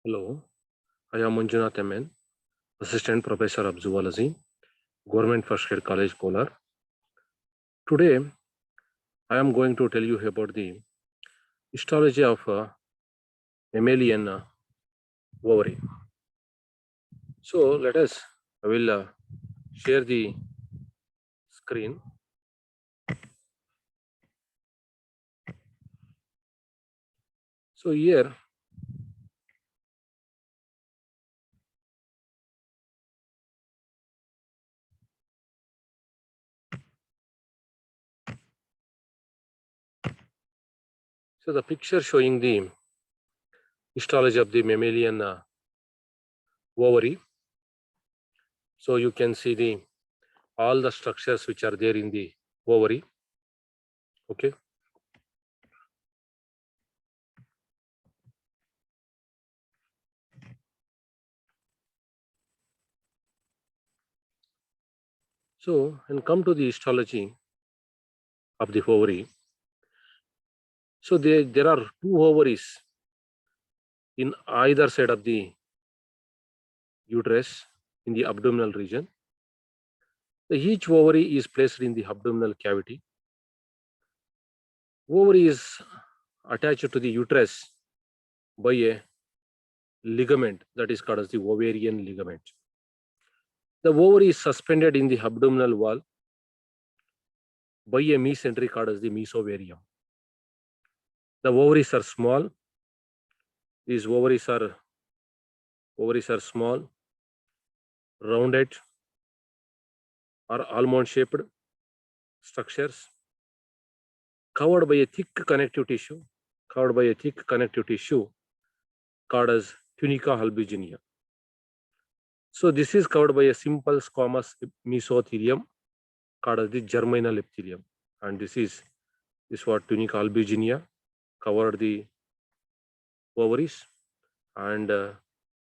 Hello, I am Manjunath MN, Assistant Professor of Zoology, Government First Grade College, Kolar. Today, I am going to tell you about the histology of mammalian ovary. So, I will share the screen. So, here, so the picture showing the histology of the mammalian ovary. So, you can see all the structures which are there in the ovary. Okay. So, and come to the histology of the ovary. So, there are two ovaries in either side of the uterus in the abdominal region. Each ovary is placed in the abdominal cavity. Ovary is attached to the uterus by a ligament that is called as the ovarian ligament. The ovary is suspended in the abdominal wall by a mesentery called as the mesovarium. The ovaries are small. These ovaries are small, rounded or almond shaped structures covered by a thick connective tissue called as tunica albuginea. So this is covered by a simple squamous mesothelium called as the germinal epithelium, and this what tunica albuginea covered the ovaries, and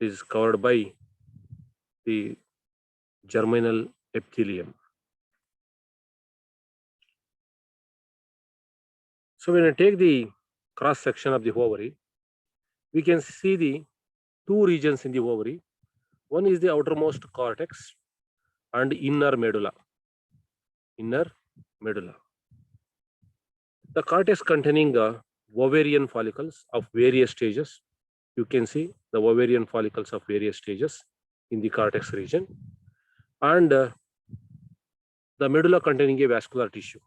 is covered by the germinal epithelium. So when I take the cross section of the ovary, we can see the two regions in the ovary. One is the outermost cortex and inner medulla. The cortex containing ovarian follicles of various stages. You can see the ovarian follicles of various stages in the cortex region, and the medulla containing a vascular tissue.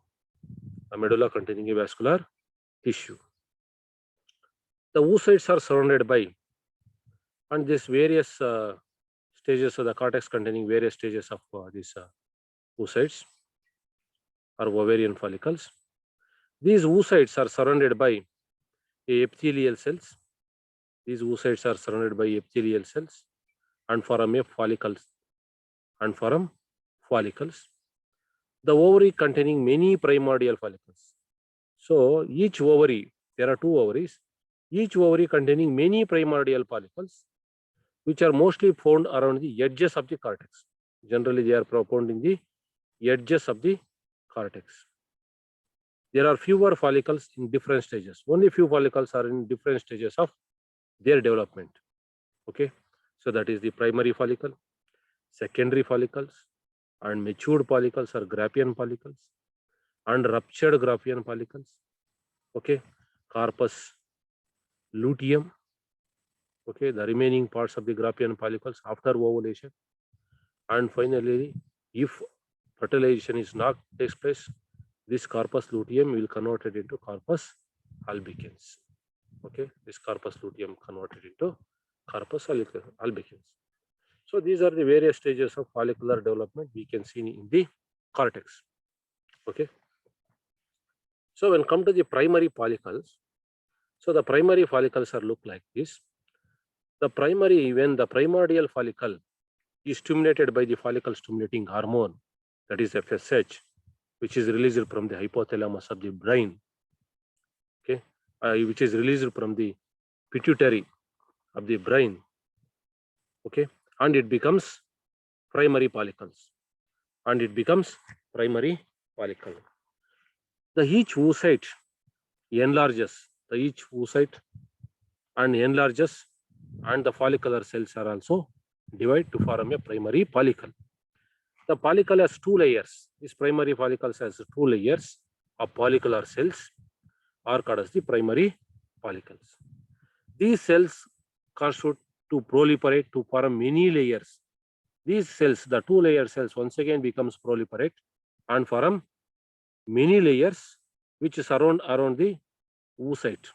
The oocytes are surrounded by, and these various stages of the cortex containing various stages of these oocytes or ovarian follicles. These oocytes are surrounded by epithelial cells. And form follicles. The ovary containing many primordial follicles. So each ovary, there are two ovaries, each ovary containing many primordial follicles, which are mostly found around the edges of the cortex. Generally, they are found in the edges of the cortex. There are fewer follicles in different stages. Only few follicles are in different stages of their development. Okay, so that is the primary follicle, secondary follicles, and matured follicles are Graafian follicles, and ruptured Graafian follicles. Okay, corpus luteum. Okay, the remaining parts of the Graafian follicles after ovulation, and finally, if fertilization is not takes place, this corpus luteum will convert it into corpus albicans. Okay, this corpus luteum converted into corpus albicans. So these are the various stages of follicular development we can see in the cortex. Okay. So when come to the primary follicles, so the primary follicles are look like this. When the primordial follicle is stimulated by the follicle stimulating hormone, that is FSH, which is released from the hypothalamus of the brain. Okay, which is released from the pituitary of the brain. Okay, and it becomes primary follicles. The each oocyte enlarges. And enlarges and the follicular cells are also divided to form a primary follicle. The follicle has two layers. This primary follicle has two layers of follicular cells are called as the primary follicles. These cells constitute to proliferate to form many layers. These cells, the two layer cells, once again becomes proliferate and form many layers which surround around the oocyte.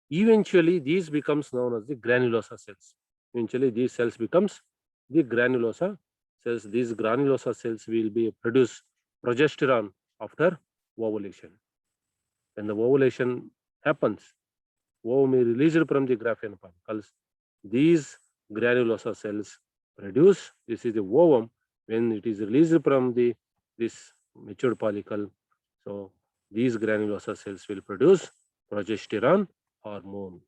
Eventually, these becomes known as the granulosa cells. Eventually, these cells becomes the granulosa cells. These granulosa cells will be produce progesterone after ovulation. When the ovulation happens, ovum is released from the Graafian follicles. These granulosa cells produce, this is the ovum, when it is released from this matured follicle. So these granulosa cells will produce progesterone hormone.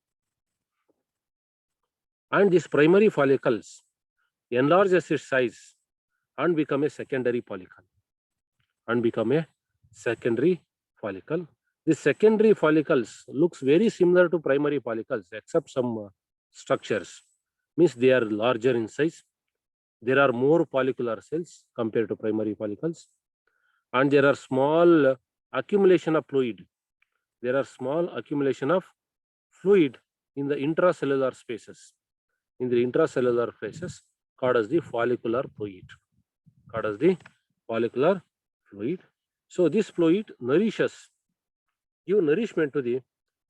And these primary follicles enlarges its size and become a secondary follicle. The secondary follicles looks very similar to primary follicles except some structures. Means they are larger in size. There are more follicular cells compared to primary follicles. And there are small accumulation of fluid. There are small accumulation of fluid in the intracellular spaces. In the intracellular spaces called as the follicular fluid. So this fluid give nourishment to the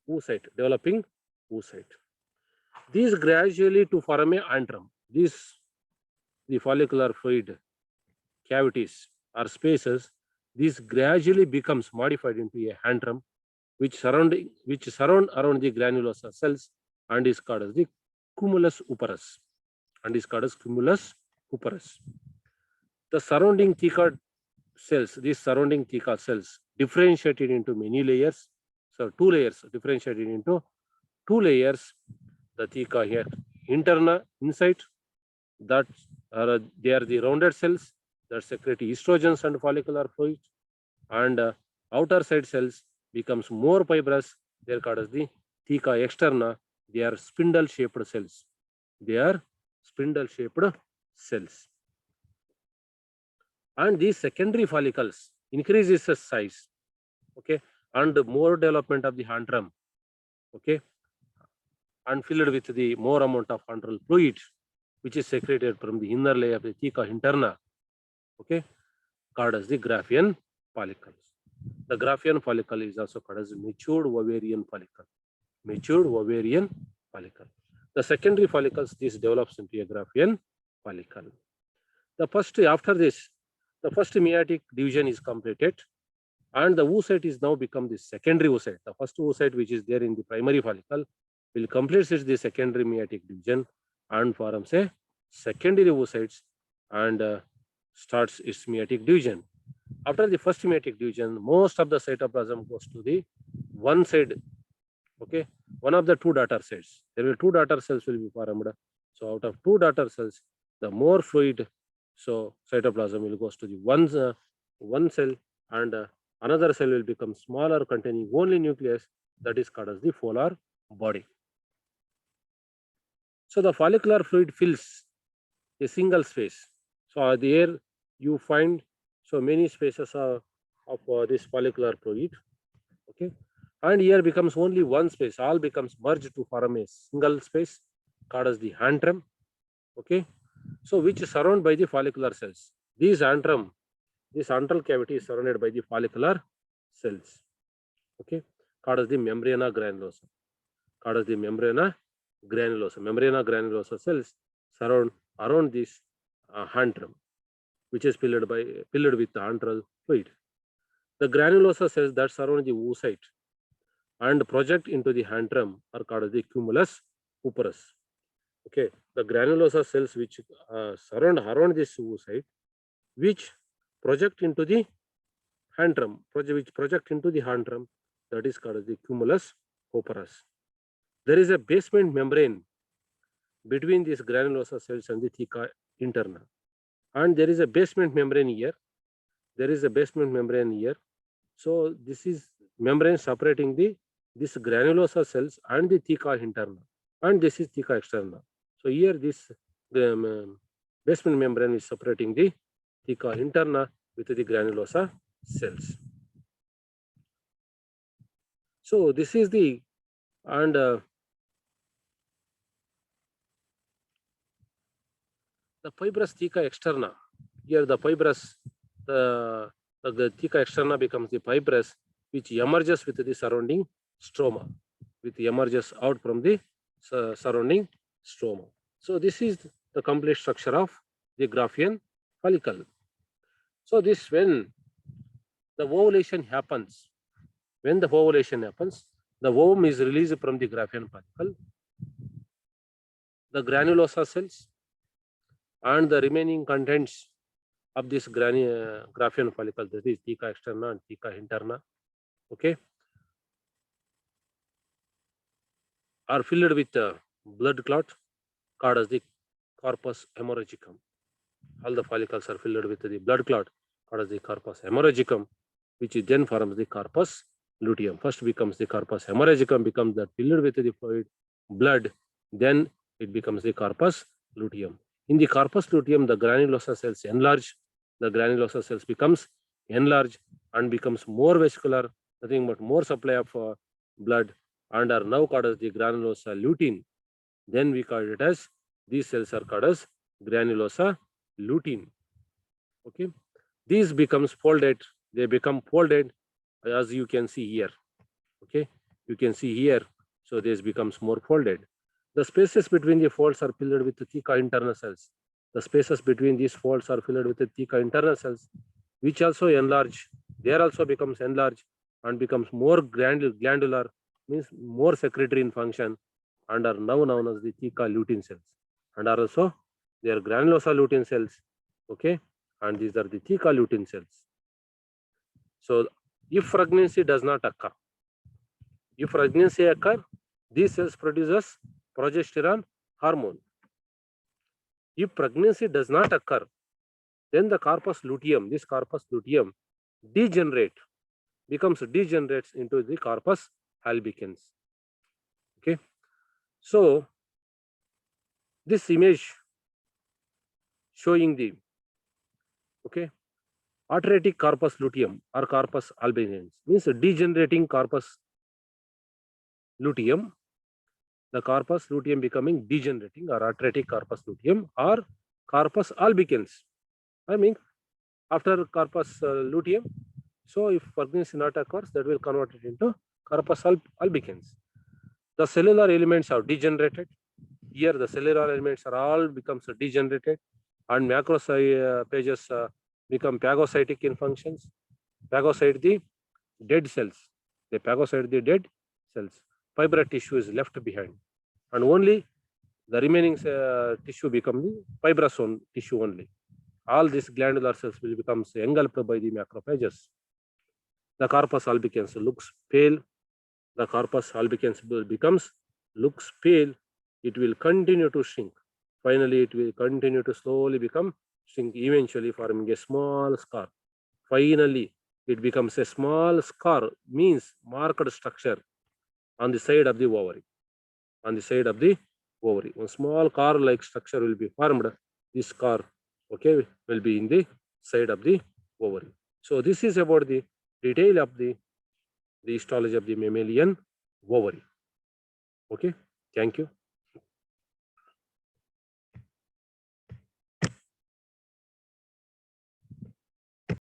oocyte, developing oocyte. These gradually to form a antrum. The follicular fluid cavities or spaces, this gradually becomes modified into a antrum, which surround around the granulosa cells and is called as the cumulus operus. The surrounding theca cells, these surrounding theca cells differentiated into many layers. So two layers differentiated into two layers. The theca here interna inside, that they are the rounded cells that secrete estrogens and follicular fluid, and outer side cells becomes more fibrous. They are called as the theca externa. They are spindle shaped cells. And these secondary follicles increases the size, okay, and more development of the antrum, okay, and filled with the more amount of antral fluid, which is secreted from the inner layer of the theca interna, okay, called as the Graafian follicles. The Graafian follicle is also called as matured ovarian follicle. The secondary follicles, this develops into a Graafian follicle. After this, the first meiotic division is completed, and the oocyte is now become the secondary oocyte. The first oocyte, which is there in the primary follicle, will complete the secondary meiotic division and forms a secondary oocytes and starts its meiotic division. After the first meiotic division, most of the cytoplasm goes to the one side, okay, one of the two daughter cells. There will two daughter cells will be formed. So out of two daughter cells, the more fluid, so cytoplasm will goes to the one cell, and another cell will become smaller, containing only nucleus, that is called as the polar body. So the follicular fluid fills a single space. So there you find so many spaces of this follicular fluid, okay, and here becomes only one space. All becomes merged to form a single space called as the antrum, okay, so which is surrounded by the follicular cells. This antral cavity is surrounded by the follicular cells, okay, called as the membrana granulosa. Membrana granulosa cells surround around this antrum, which is filled with the antral fluid. The granulosa cells that surround the oocyte and project into the antrum are called as the cumulus operus. Okay, the granulosa cells which surround around this oocyte, which project into the antrum, that is called as the cumulus operus. There is a basement membrane between these granulosa cells and the theca interna, and there is a basement membrane here. So this is membrane separating this granulosa cells and the theca interna, and this is theca externa. So here this the basement membrane is separating the theca interna with the granulosa cells. So this is the and the fibrous theca externa. Here the fibrous the theca externa becomes the fibrous which emerges with the surrounding stroma, which emerges out from the surrounding stroma. So this is the complete structure of the Graafian follicle. So this when the ovulation happens, the ovum is released from the Graafian follicle. The granulosa cells and the remaining contents of this Graafian follicle, that is theca externa and theca interna, okay, are filled with blood clot called as the corpus hemorrhagicum. All the follicles are filled with the blood clot called as the corpus hemorrhagicum, which then forms the corpus luteum. First becomes the corpus hemorrhagicum, becomes that filled with the fluid blood, then it becomes the corpus luteum. In the corpus luteum, the granulosa cells enlarge. The granulosa cells becomes enlarged and becomes more vesicular, nothing but more supply of blood, and are now called as the granulosa lutein. Then we call it as, these cells are called as granulosa lutein. Okay, these becomes folded. They become folded, as you can see here. Okay, you can see here. So this becomes more folded. The spaces between the folds are filled with the theca interna cells. The spaces between these folds are filled with the theca interna cells, which also enlarge. There also becomes enlarged and becomes more glandular, means more secretory in function, and are now known as the theca lutein cells, and are also they are granulosa lutein cells. Okay, and these are the theca lutein cells. So if pregnancy does not occur, these cells produces progesterone hormone. If pregnancy does not occur, then the corpus luteum, this corpus luteum degenerates into the corpus albicans. Okay, so this image showing the atretic corpus luteum or corpus albicans means degenerating corpus luteum. The corpus luteum becoming degenerating or atretic corpus luteum or corpus albicans. I mean, after corpus luteum, so if pregnancy not occurs, that will convert it into corpus albicans. The cellular elements are degenerated. Here the cellular elements are all becomes degenerated, and macrophages become phagocytic in functions. Phagocyte the dead cells. They phagocyte the dead cells. Fibrous tissue is left behind, and only the remaining tissue become the fibrous tissue only. All these glandular cells will become engulfed by the macrophages. The corpus albicans looks pale. The corpus albicans looks pale. It will continue to shrink. Finally, it will continue to slowly shrink, eventually forming a small scar. Finally, it becomes a small scar, means marked structure on the side of the ovary. On the side of the ovary, one small car-like structure will be formed. This car, okay, will be in the side of the ovary. So this is about the detail of the histology of the mammalian ovary. Okay, thank you.